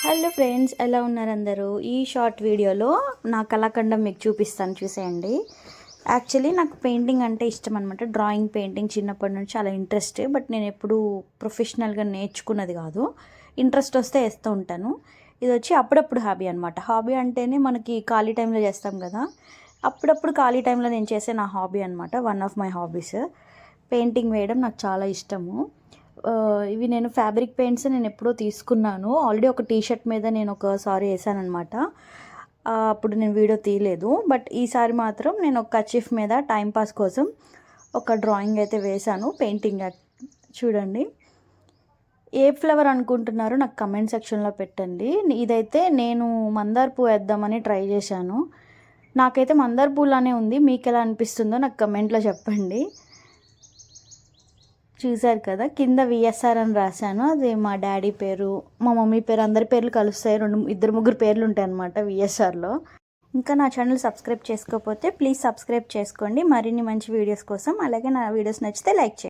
Hello friends, ఎలా ఉన్నారు అందరూ? ఈ షార్ట్ వీడియోలో నా కళాఖండం మీకు చూపిస్తాను, చూసేయండి. యాక్చువల్లీ నాకు పెయింటింగ్ అంటే ఇష్టం అనమాట. డ్రాయింగ్, పెయింటింగ్ చిన్నప్పటి నుంచి చాలా ఇంట్రెస్ట్. బట్ నేను ఎప్పుడూ ప్రొఫెషనల్గా నేర్చుకున్నది కాదు. ఇంట్రెస్ట్ వస్తే వేస్తూ ఉంటాను. ఇది వచ్చి అప్పుడప్పుడు హాబీ అనమాట. హాబీ అంటేనే మనకి ఖాళీ టైంలో చేస్తాం కదా. అప్పుడప్పుడు ఖాళీ టైంలో నేను చేసే నా హాబీ అనమాట. One of my hobbies painting వేయడం నాకు చాలా ఇష్టము. ఇవి నేను ఫ్యాబ్రిక్ పెయింట్స్ నేను ఎప్పుడో తీసుకున్నాను. ఆల్రెడీ ఒక టీషర్ట్ మీద నేను ఒకసారి వేసానమాట. అప్పుడు నేను వీడియో తీయలేదు. బట్ ఈసారి మాత్రం నేను ఒక కర్చీఫ్ మీద టైంపాస్ కోసం ఒక డ్రాయింగ్ అయితే వేశాను. పెయింటింగ్ చూడండి. ఏ ఫ్లవర్ అనుకుంటున్నారో నాకు కమెంట్ సెక్షన్లో పెట్టండి. ఇదైతే నేను మందార పువ్వు వేద్దామని ట్రై చేశాను. నాకైతే మందార పువ్వులానే ఉంది. మీకు ఎలా అనిపిస్తుందో నాకు కమెంట్లో చెప్పండి. చూసారు కదా, కింద విఎస్ఆర్ అని రాశాను. అది మా డాడీ పేరు, మా మమ్మీ పేరు, అందరి పేర్లు కలుస్తాయి. ఇద్దరు ముగ్గురు పేర్లు ఉంటాయి అన్నమాట విఎస్ఆర్లో. ఇంకా నా ఛానల్ సబ్స్క్రైబ్ చేసుకోకపోతే ప్లీజ్ సబ్స్క్రైబ్ చేసుకోండి మరిన్ని మంచి వీడియోస్ కోసం. అలాగే నా వీడియోస్ నచ్చితే లైక్ చేయండి.